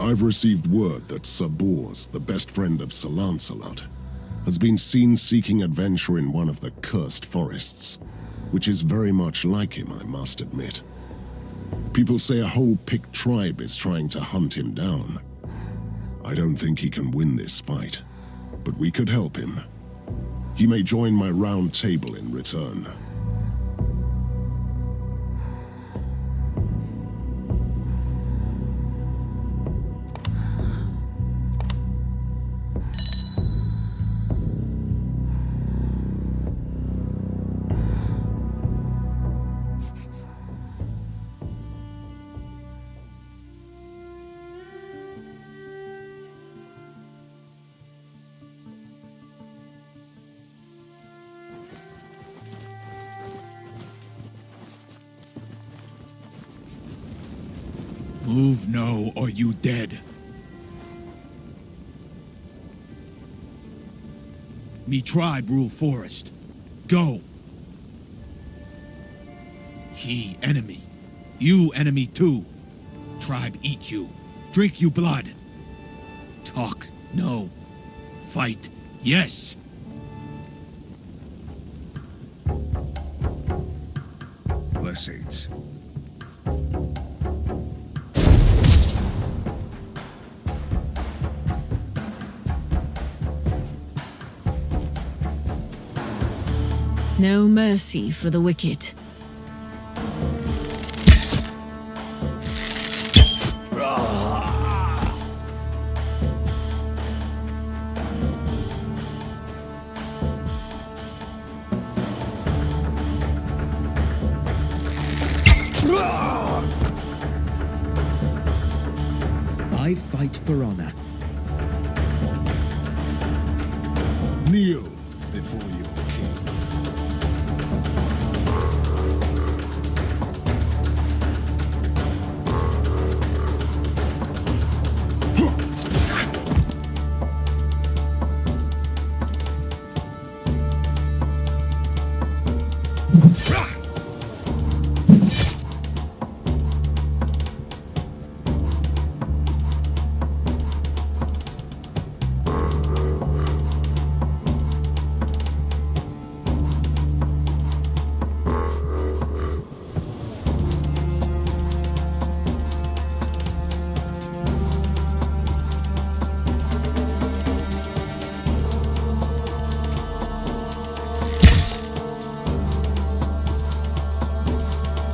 I've received word that Sir Bors, the best friend of Sir Lancelot, has been seen seeking adventure in one of the cursed forests, which is very much like him, I must admit. People say a whole Pict tribe is trying to hunt him down. I don't think he can win this fight, but we could help him. He may join my round table in return. Move now, or you dead. Me tribe rule forest. Go. He enemy. You enemy too. Tribe eat you. Drink you blood. Talk, no. Fight, yes. Blessings. No mercy for the wicked. I fight for honor. Kneel before your king.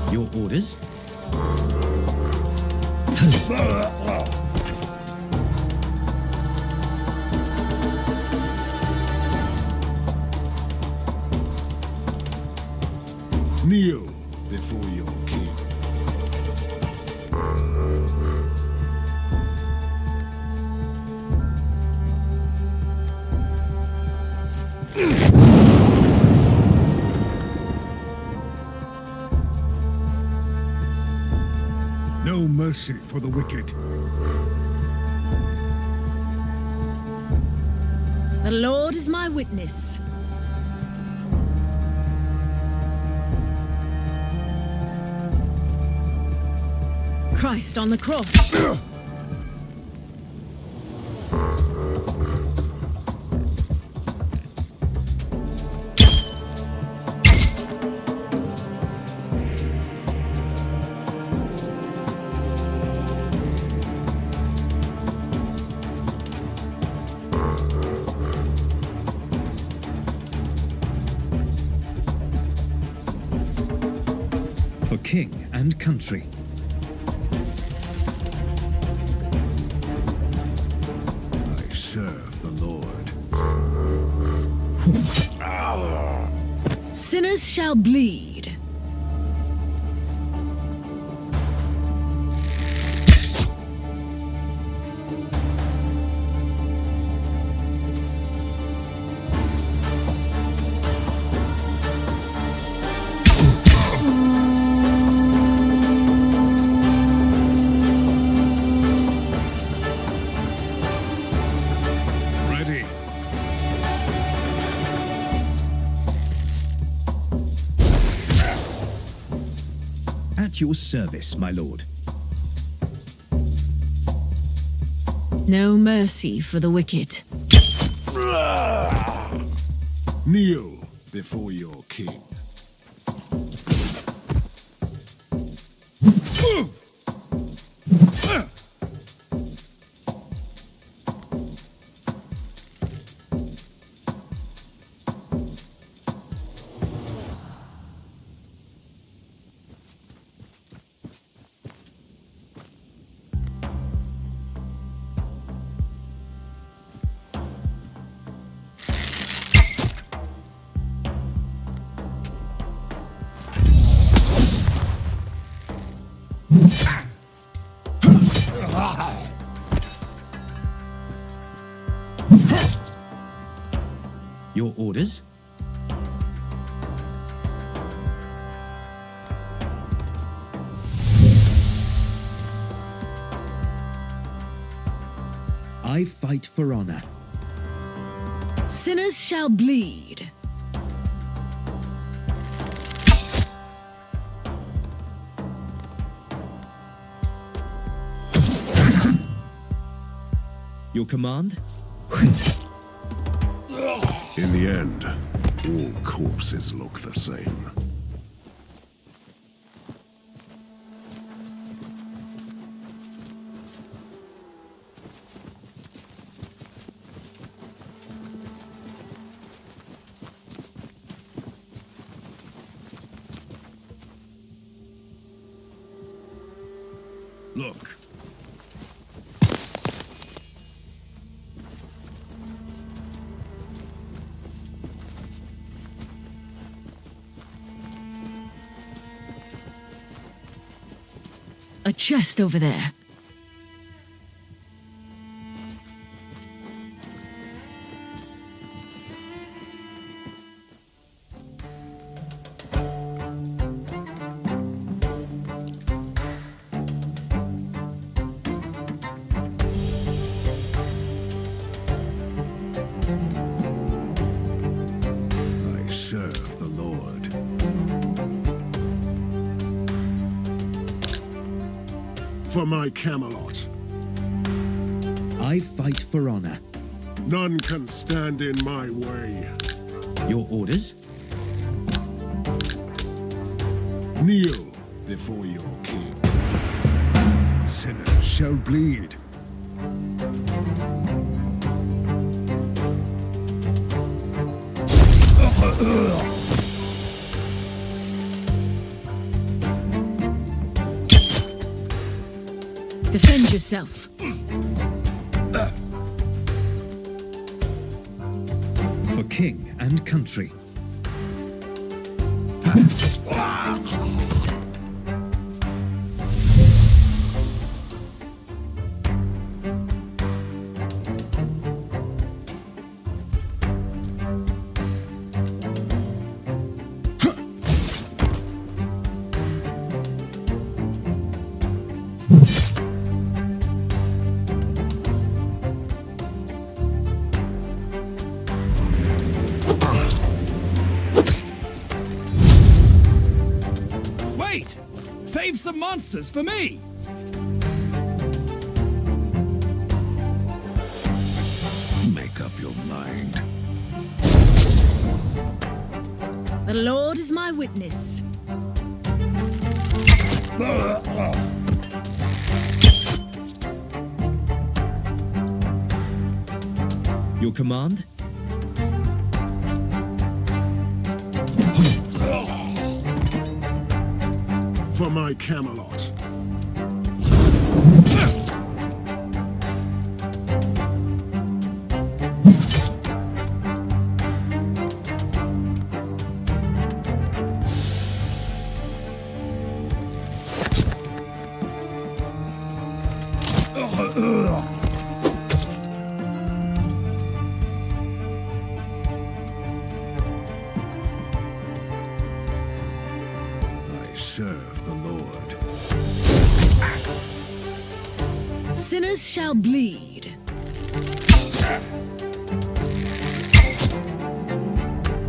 Your orders? Kneel before your king. No mercy for the wicked. The Lord is my witness. Christ on the cross. For king and country. I serve the Lord. Sinners shall bleed. Ready. At your service, my lord. No mercy for the wicked. Kneel before your king. Your orders? I fight for honor. Sinners shall bleed. Your command? In the end, all corpses look the same. Look. A chest over there. I serve the Lord. For my Camelot, I fight for honor. none can stand in my way. Your orders? Kneel before your king. Sinners shall bleed. Defend yourself. For king and country. Wait! Save some monsters for me! Make up your mind. The Lord is my witness. Your command? For my Camelot. I serve the Lord. Sinners shall bleed.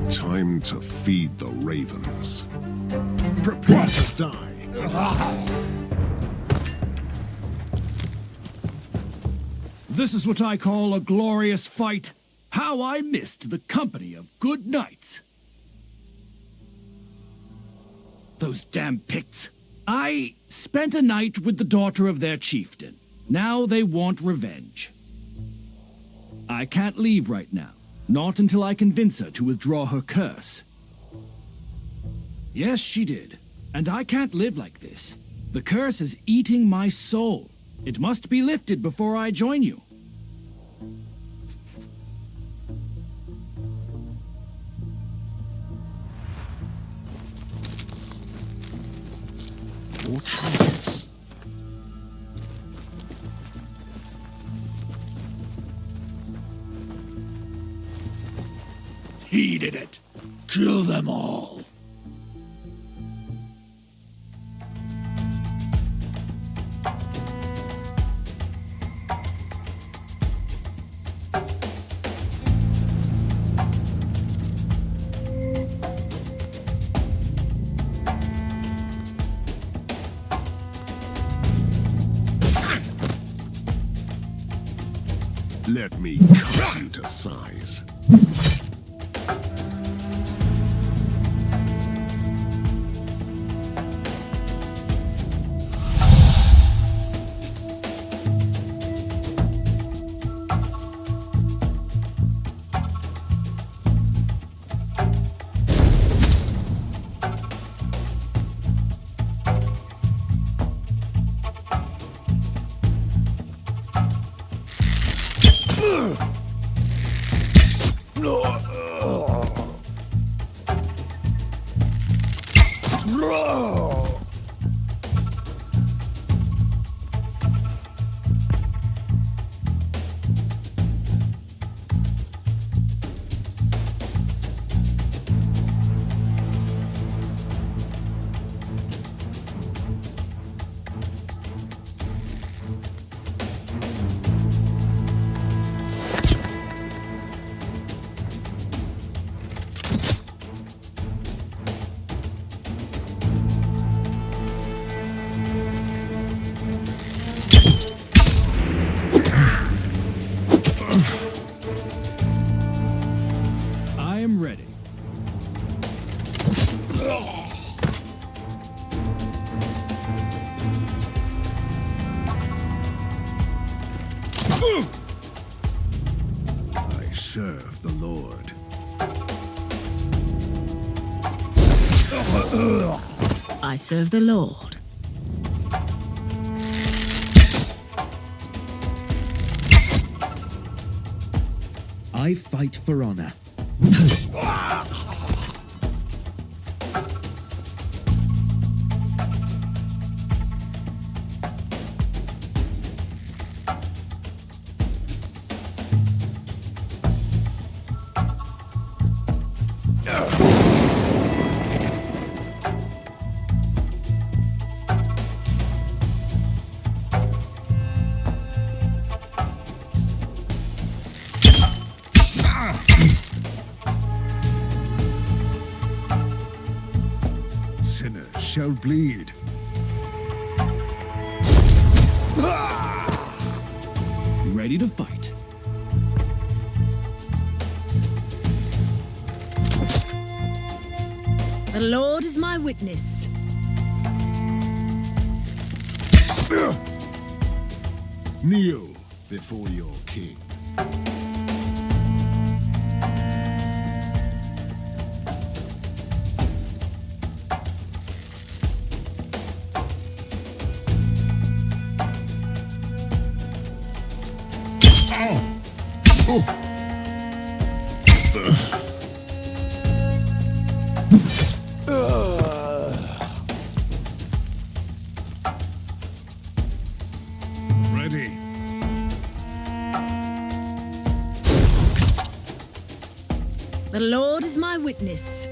Time to feed the ravens. Prepare to die. This is what I call a glorious fight. How I missed the company of good knights. Those damn Picts. I spent a night with the daughter of their chieftain. Now they want revenge. I can't leave right now. Not until I convince her to withdraw her curse. Yes, she did. And I can't live like this. The curse is eating my soul. It must be lifted before I join you. More trinkets. He did it. Kill them all. Let me cut you to size. I am ready. I serve the Lord. I serve the Lord. I fight for honor. Sinners shall bleed. Ready to fight. The Lord is my witness. Kneel before your king. Ready. The Lord is my witness.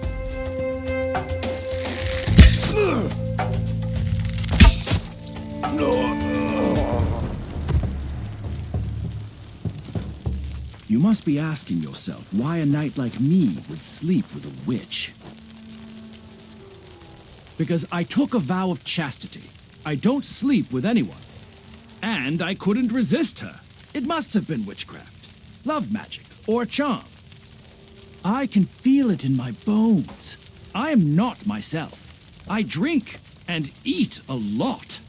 You must be asking yourself why a knight like me would sleep with a witch. Because I took a vow of chastity. I don't sleep with anyone. And I couldn't resist her. It must have been witchcraft, love magic, or charm. I can feel it in my bones. I am not myself. I drink and eat a lot.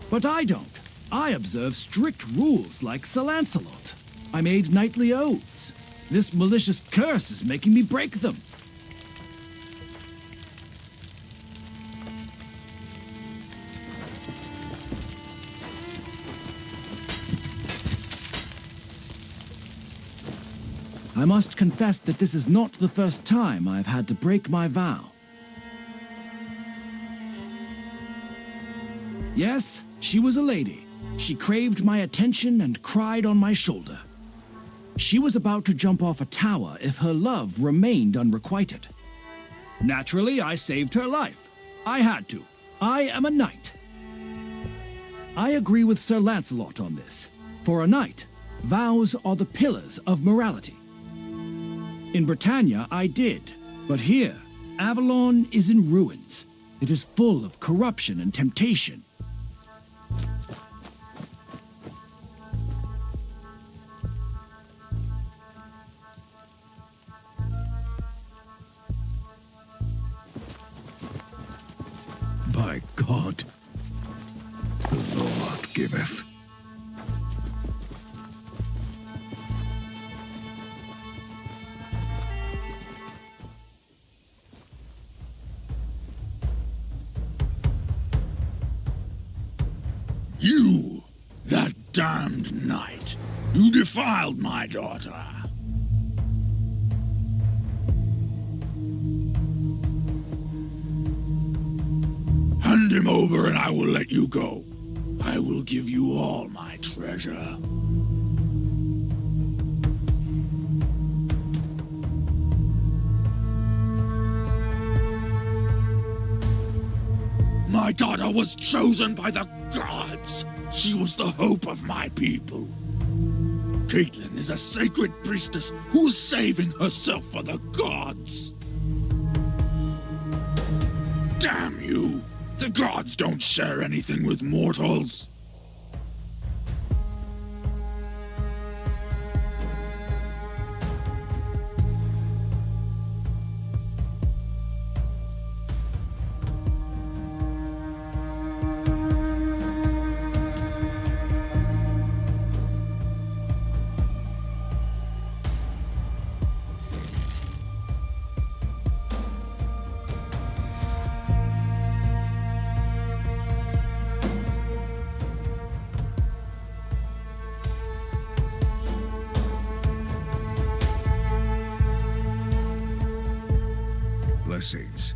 But I don't. I observe strict rules like Sir Lancelot. I made knightly oaths. This malicious curse is making me break them. I must confess that this is not the first time I've had to break my vow. Yes, she was a lady. She craved my attention and cried on my shoulder. She was about to jump off a tower if her love remained unrequited. Naturally, I saved her life. I had to. I am a knight. I agree with Sir Lancelot on this. For a knight, vows are the pillars of morality. In Britannia, I did, but here, Avalon is in ruins. It is full of corruption and temptation. By God, the Lord giveth. You, that damned knight, you defiled my daughter. Hand him over and I will let you go. I will give you all my treasure. My daughter was chosen by the gods. She was the hope of my people. Caitlin is a sacred priestess who's saving herself for the gods. Damn you! The gods don't share anything with mortals. Blessings.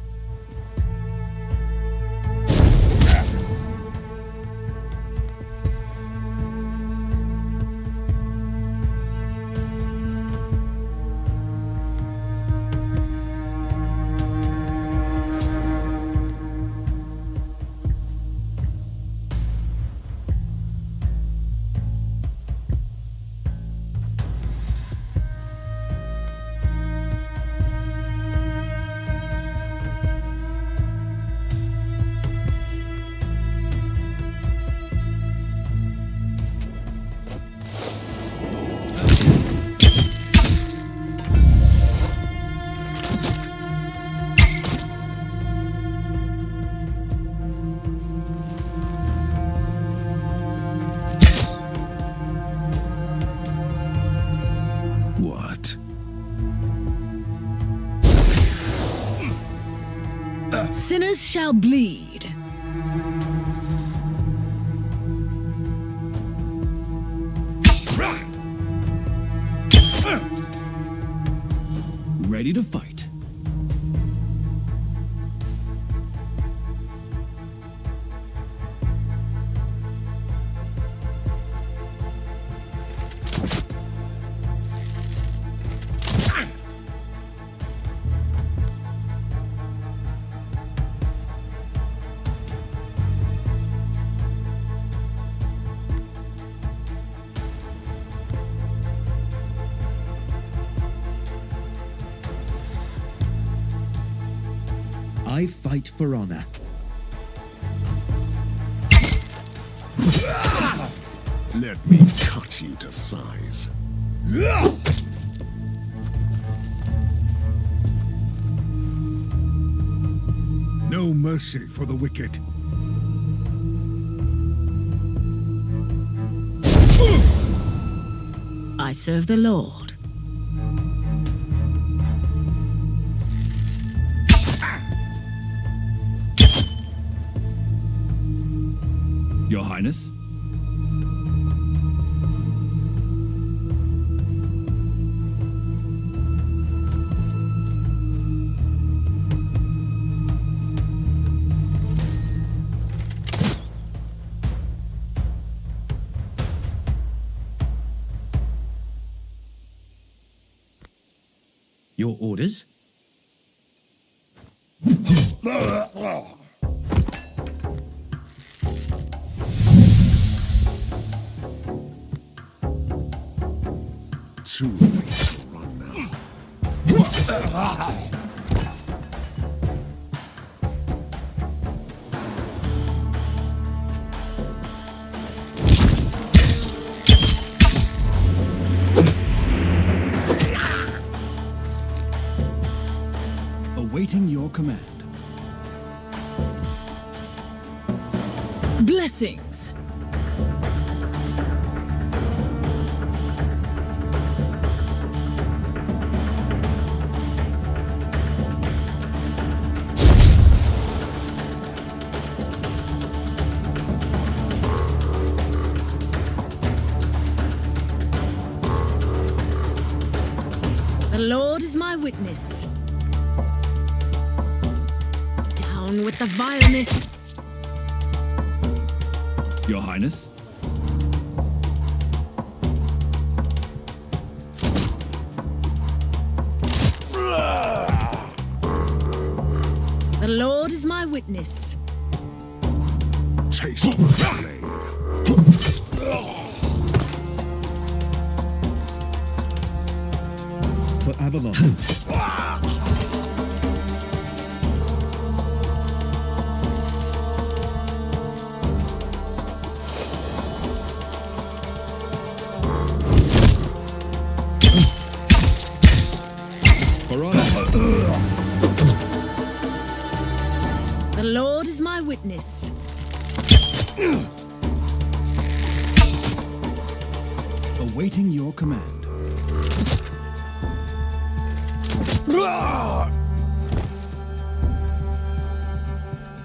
What? Sinners shall bleed. Ready to fight. I fight for honor. Let me cut you to size. No mercy for the wicked. I serve the Lord. Your Highness? Your orders? Too late to run now. Awaiting your command. Blessings. The Lord is my witness. Down with the vileness. Your Highness? The Lord is my witness. Taste my blade. For Avalon. For honor. The Lord is my witness. Awaiting your command.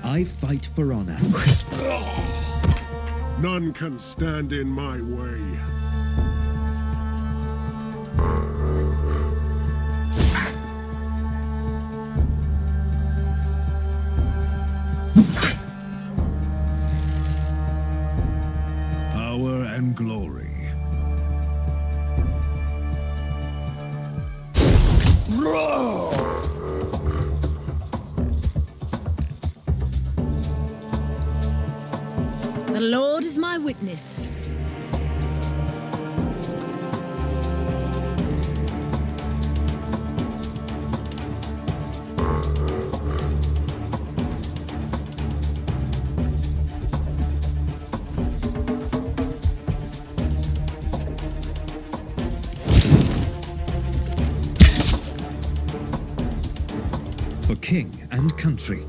I fight for honor. None can stand in my way. Power and glory. The Lord is my witness. For king and country.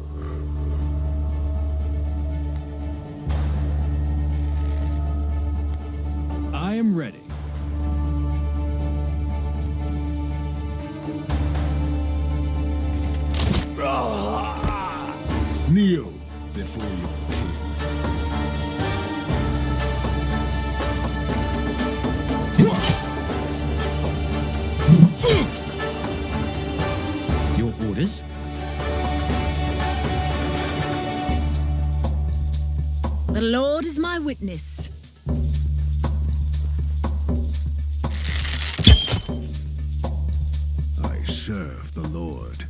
I am ready. Kneel before your king. Your orders? The Lord is my witness. I serve the Lord.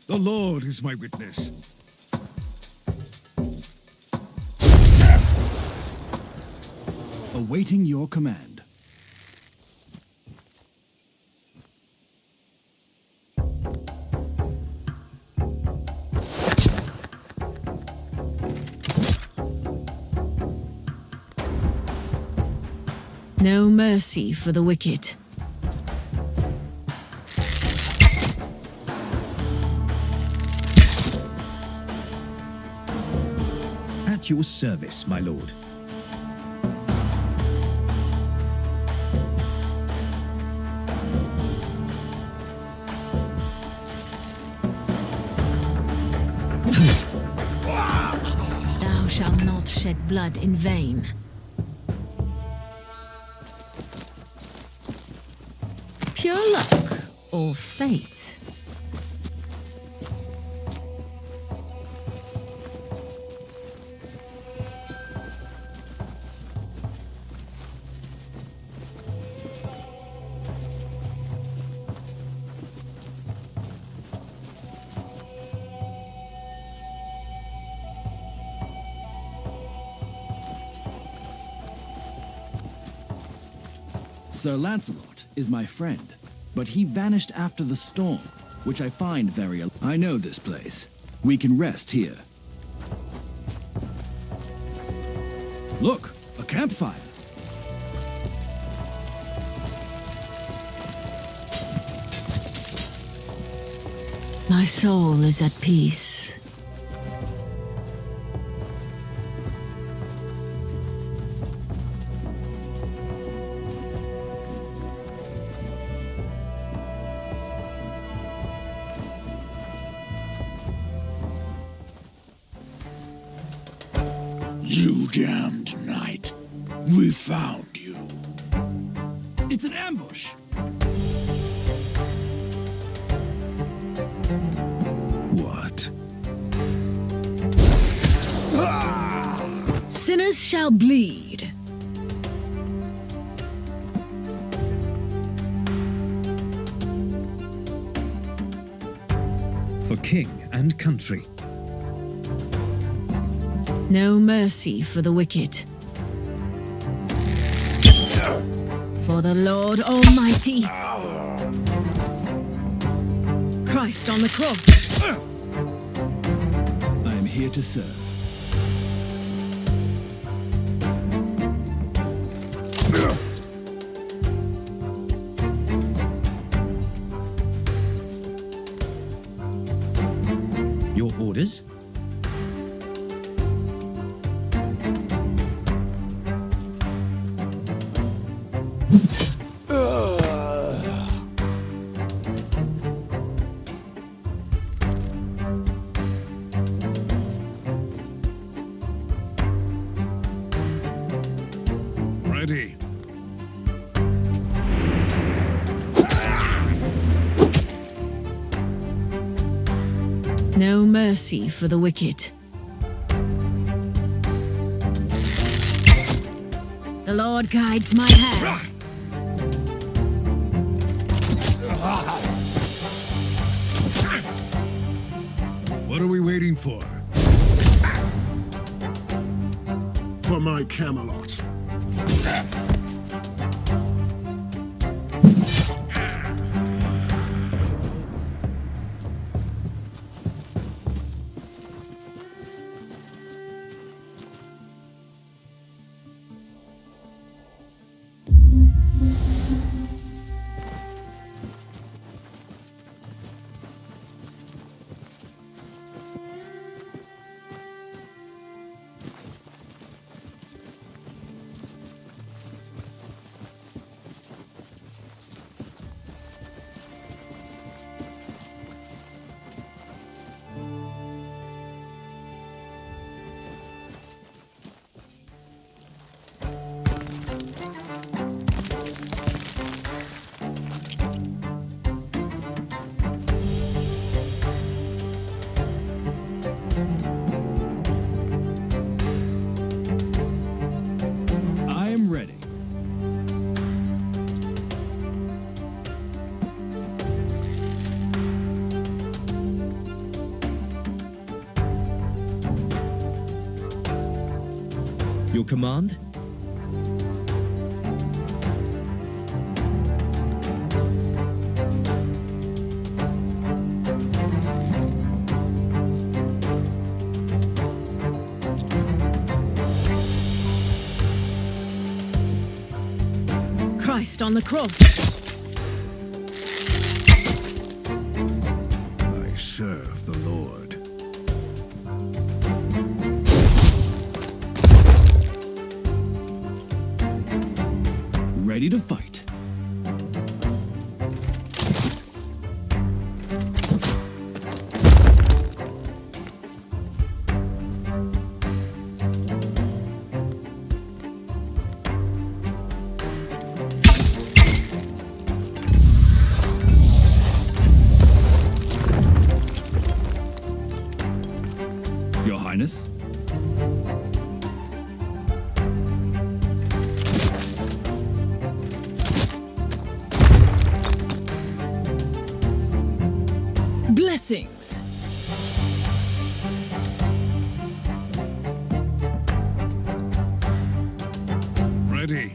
The Lord is my witness. Awaiting your command. No mercy for the wicked. At your service, my lord. Thou shalt not shed blood in vain. Pure luck or fate? Sir Lancelot is my friend, but he vanished after the storm, which I find very... I know this place. We can rest here. Look, a campfire. My soul is at peace. You damned knight. We found you. It's an ambush. What? Sinners shall bleed. For king and country. No mercy for the wicked. For the Lord Almighty. Christ on the cross. I am here to serve. Your orders? Ready. No mercy for the wicked. The Lord guides my hand. What are we waiting for? For my Camelot. I am ready. Your command? Christ on the cross. I serve the Lord. Ready to fight. Your Highness? Blessings. Ready.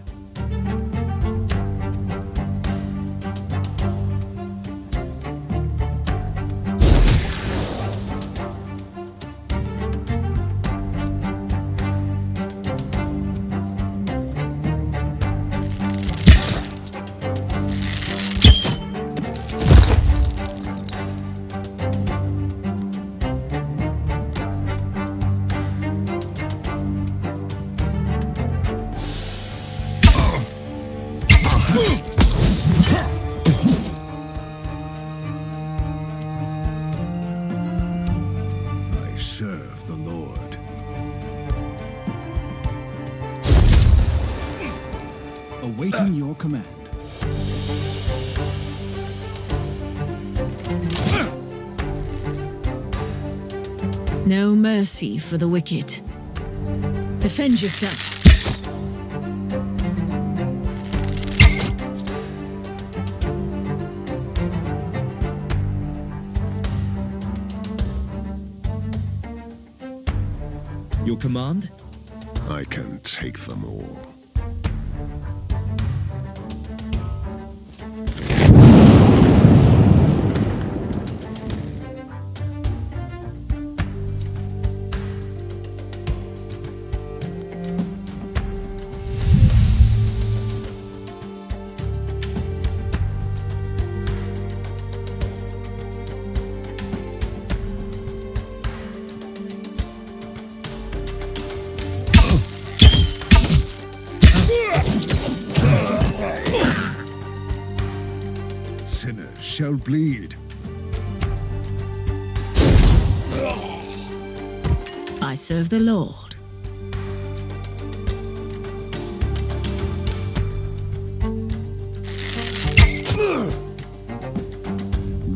I serve the Lord. Awaiting your command. No mercy for the wicked. Defend yourself. Your command? I can take them all. Sinners shall bleed. I serve the Lord.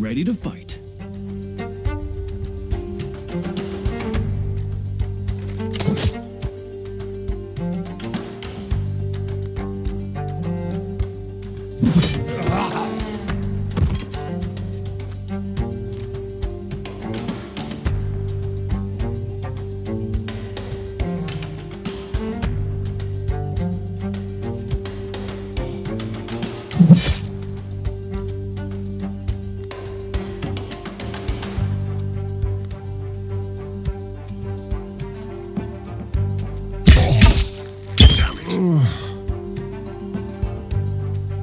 Ready to fight.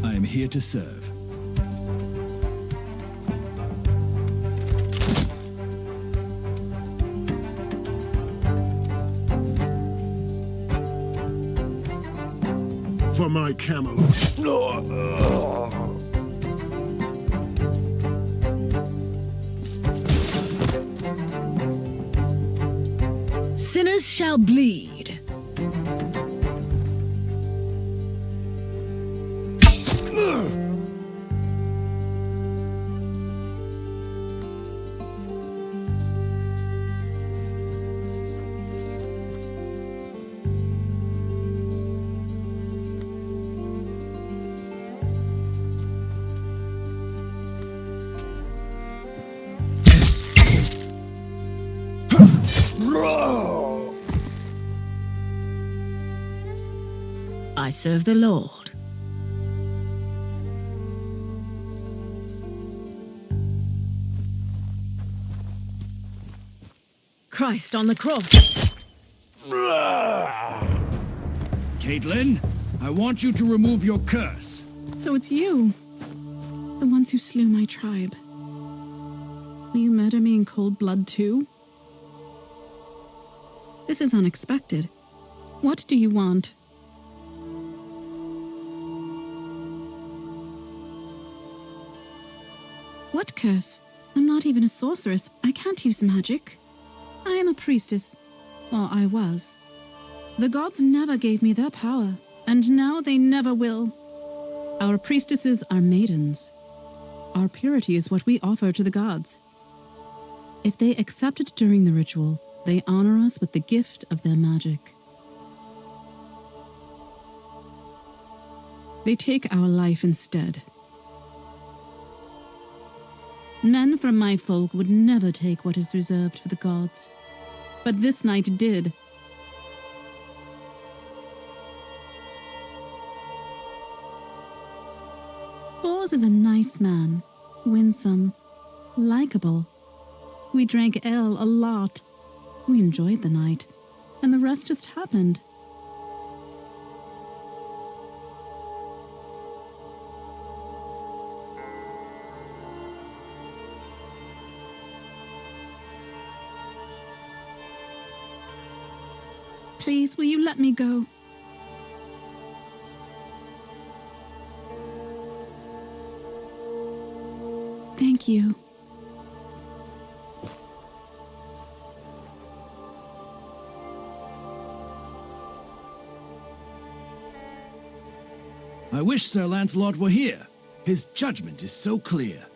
I am here to serve. For my Camelot. Sinners shall bleed. I serve the Lord. Christ on the cross. Caitlin, I want you to remove your curse. So it's you. The ones who slew my tribe. Will you murder me in cold blood too? This is unexpected. What do you want? What curse? I'm not even a sorceress. I can't use magic. I am a priestess. Or I was. The gods never gave me their power, and now they never will. Our priestesses are maidens. Our purity is what we offer to the gods. If they accept it during the ritual, they honor us with the gift of their magic. They take our life instead. Men from my folk would never take what is reserved for the gods. But this knight did. Bors is a nice man, winsome, likable. We drank ale a lot. We enjoyed the night, and the rest just happened. Please, will you let me go? Thank you. I wish Sir Lancelot were here. His judgment is so clear.